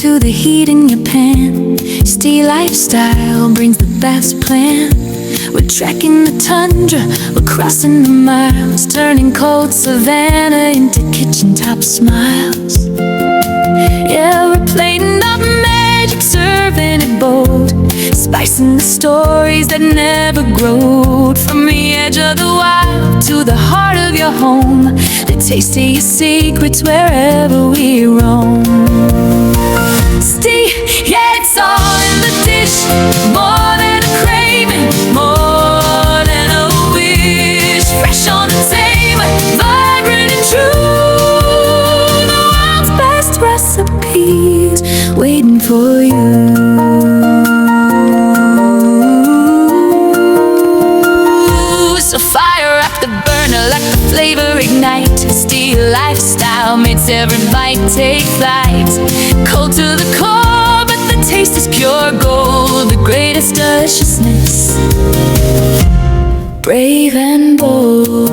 to the heat in your pan. Steel lifestyle brings the best plan. We're trekking the tundra, we're crossing the miles, turning cold savanna into kitchen top smiles. Yeah, we're plating up magic, serving it bold, spicing the stories that never growed. From the edge of the wild to the heart of your home, the taste of your secrets wherever we roam. Yeah, it's all in the dish, more than a craving, more than a wish. Fresh on the table, vibrant and true, the world's best recipes waiting for you. So fire up the burner, let the flavor ignite. Steel lifestyle makes every bite take flight. Cold to the core, but the taste is pure gold. The greatest deliciousness, brave and bold.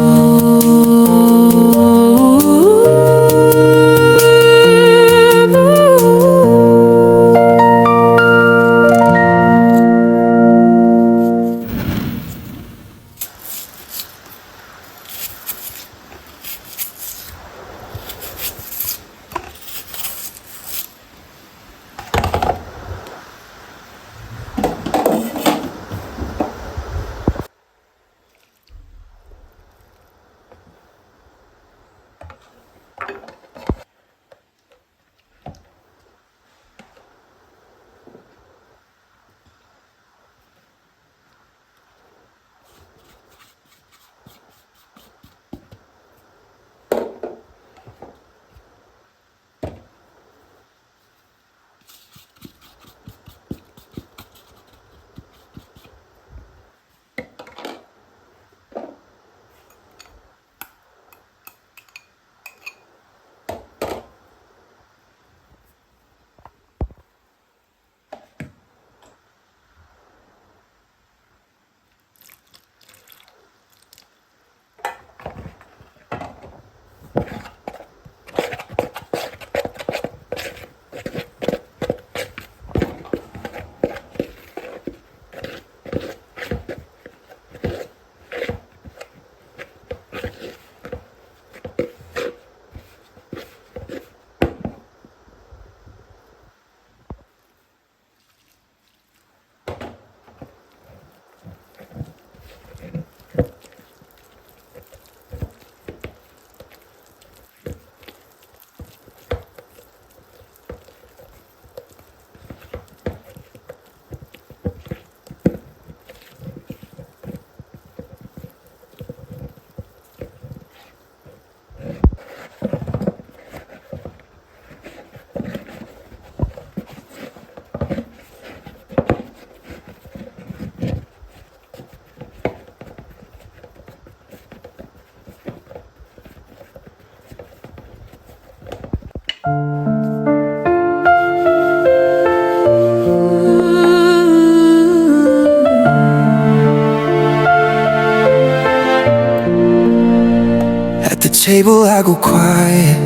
Table I go quiet,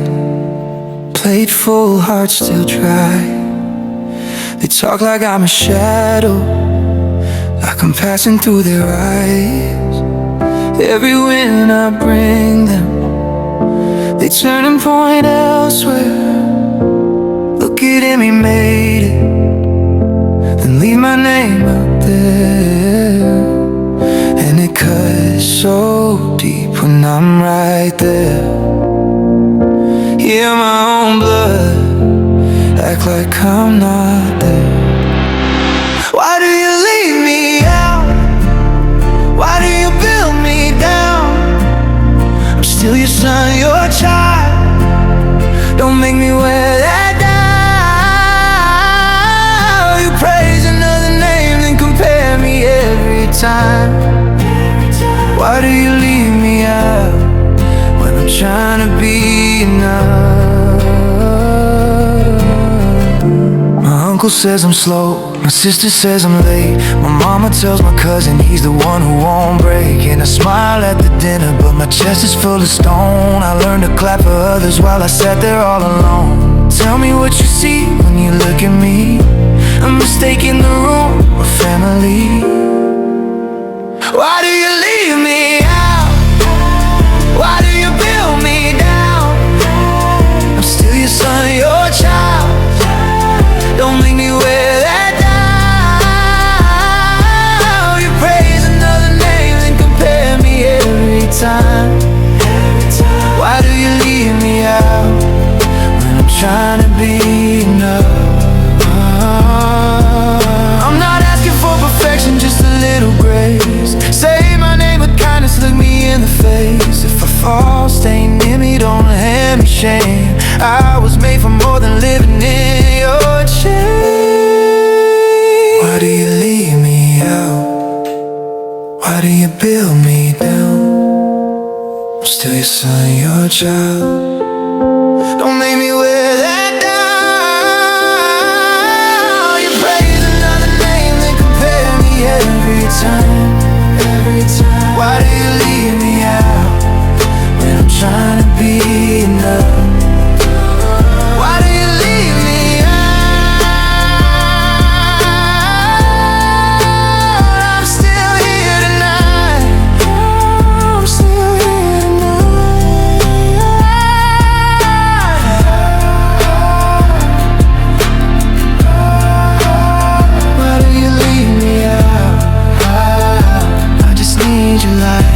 plate full, heart still dry. They talk like I'm a shadow, like I'm passing through their eyes. Every win I bring them, they turn and point elsewhere. Look at him, he made it, then leave my name out there. And it cuts so deep when I'm right there. Hear my own blood act like I'm not there. Why do you leave me out? Why do you build me down? I'm still your son, your child. Don't make me wear that down. You praise another name, then compare me every time. Why do you leave me out when I'm trying to be enough? My uncle says I'm slow, my sister says I'm late. My mama tells my cousin he's the one who won't break. And I smile at the dinner, but my chest is full of stone. I learned to clap for others while I sat there all alone. Tell me what you see when you look at me. A mistake in the room, or family. Why do you leave me out? Why do you build me down? I'm still your son, your child. Don't make me wear that down. You praise another name and compare me every time. Why do you leave me out when I'm trying to be enough? I'm not asking for perfection, just a little grace. Say my name with kindness, look me in the face. If I fall, stay near me, don't hand me shame. I was made for more than living in your chain. Why do you leave me out? Why do you build me down? I'm still your son, your child. Don't make me wear that down. You praise another name, then compare me every time. Why do you leave me out when I'm trying to be enough? Why do you leave me out? I'm still here tonight. I'm still here tonight. Why do you leave me out? I just need your light.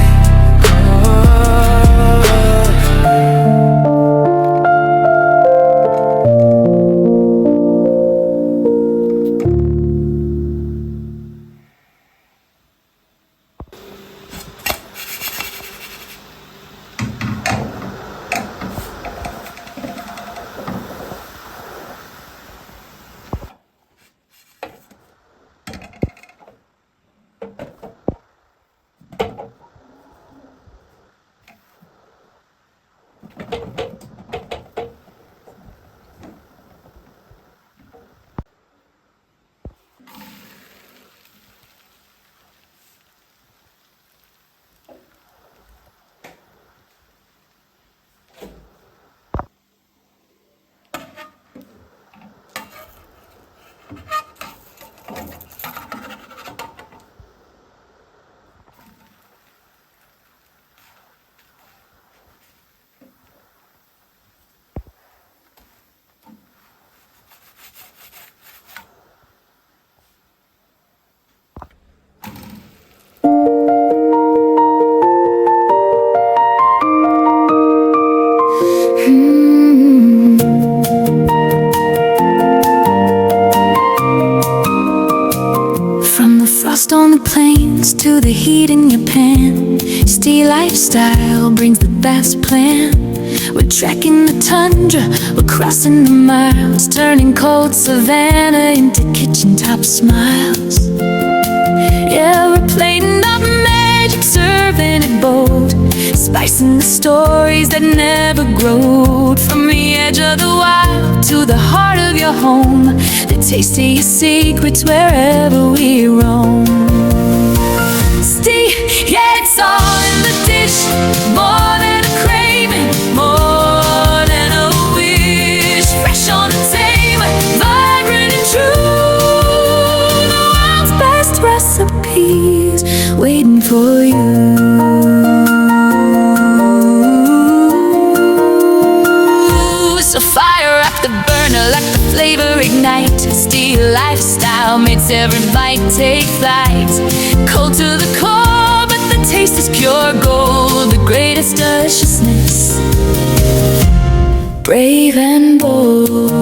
On the plains to the heat in your pan, steady lifestyle brings the best plan. We're trekking the tundra, we're crossing the miles, turning cold savanna into kitchen top smiles. Yeah, we're plating up magic, serving it bold, spicing the stories that never growed. From the edge of the wild to the heart of your home, the taste of your secrets wherever we roam. Yeah, it's all in the dish, more than a craving, more than a wish. Fresh on the table, vibrant and true, the world's best recipes waiting for you. So fire up the burner, let the flavor ignite. Steel lifestyle makes every bite take flight. Cold to the core, but the taste is pure gold. The greatest deliciousness, brave and bold.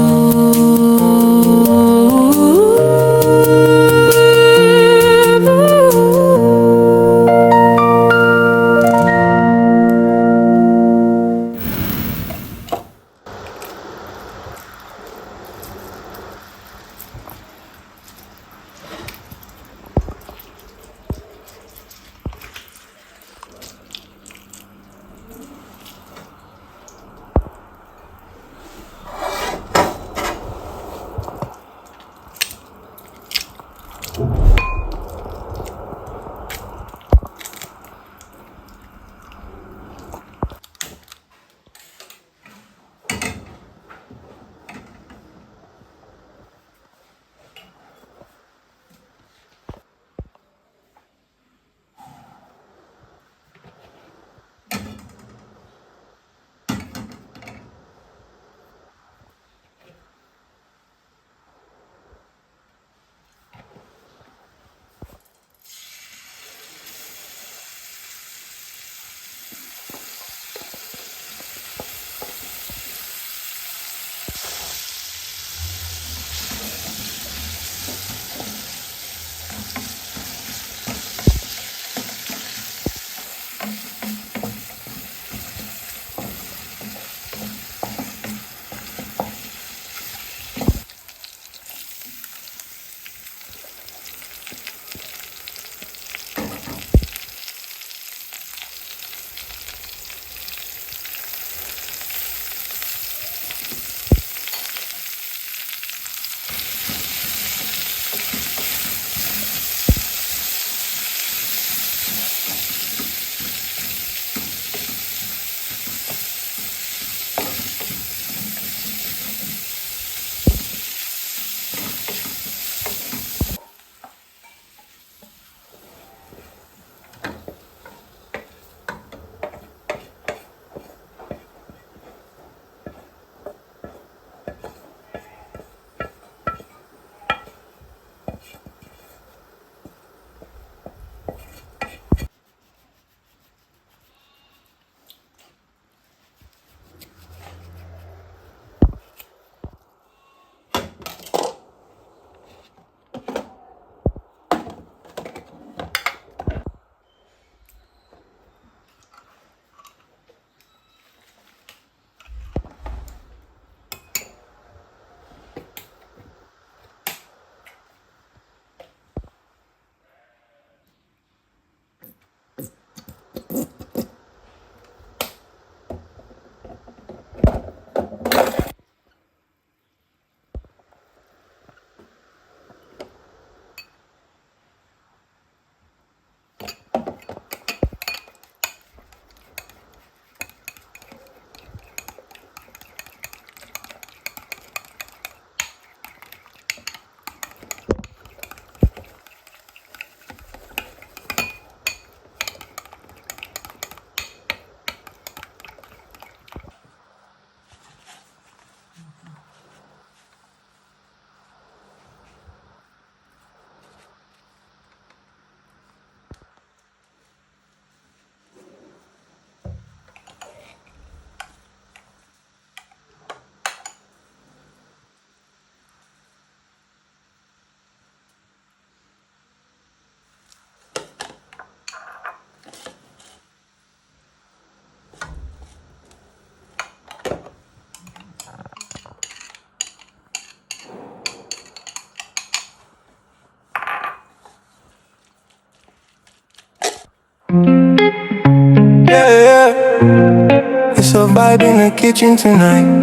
a vibe in the kitchen tonight.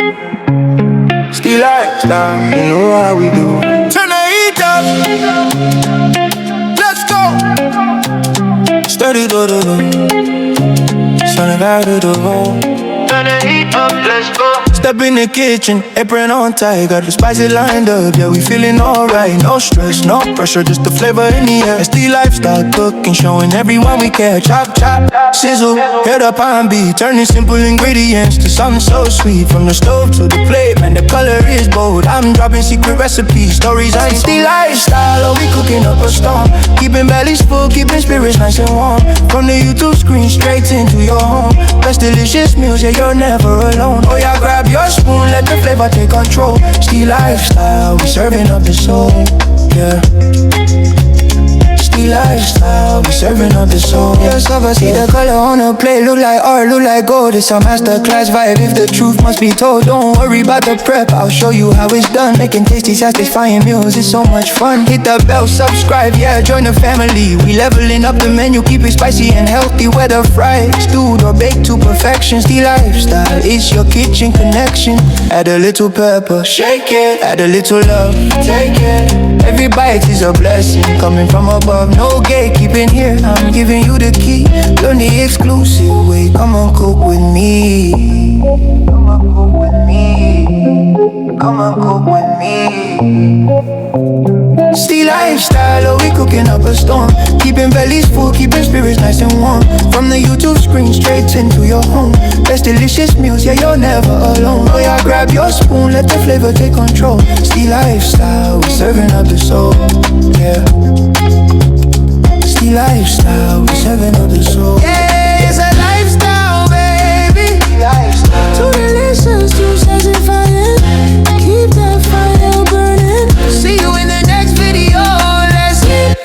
Still lifestyle, you know how we do. Turn the heat up. Let's go. Steady do do do. Sounding out of the room. Turn the heat up, let's go. Step in the kitchen, apron on tight, got the spicy lined up, yeah, we feeling alright. No stress, no pressure, just the flavor in the air. It's the lifestyle cooking, showing everyone we care. Chop, chop, sizzle, head up and beat, turning simple ingredients to something so sweet. From the stove to the plate, man, the color is bold. I'm dropping secret recipes, stories I It's the lifestyle, oh, we cooking up a storm. Keeping bellies full, keeping spirits nice and warm. From the YouTube screen straight into your home. Best delicious meals, yeah, you're never alone. Oh yeah, grab your spoon, let the flavor take control. Still lifestyle, we serving up the soul, yeah. Still lifestyle, we serving up the soul. Yes, I see the color on the plate, look like art, look like gold. It's a masterclass vibe, if the truth must be told. Don't worry about the prep, I'll show you how it's done. Making tasty, satisfying meals, it's so much fun. Hit the bell, subscribe, yeah, join the family. We leveling up the menu, keep it spicy and healthy. Whether fried, stewed or baked to perfection. Still lifestyle, it's your kitchen connection. Add a little pepper, shake it. Add a little love, take it. Every bite is a blessing, coming from above. No gatekeeping here, I'm giving you the key. Learn the exclusive way, come on cook with me. Come on cook with me. Come on cook with me. Still lifestyle, oh, we cooking up a storm. Keeping bellies full, keeping spirits nice and warm. From the YouTube screen straight into your home. Best delicious meals, yeah, you're never alone. Oh yeah, grab your spoon, let the flavor take control. Still lifestyle, we serving up the soul, yeah. Still lifestyle, we serving up the soul. Yeah, it's a lifestyle, baby. Lifestyle. Too delicious, too satisfying. Keep that fire burning. See you in the next video. Let's eat.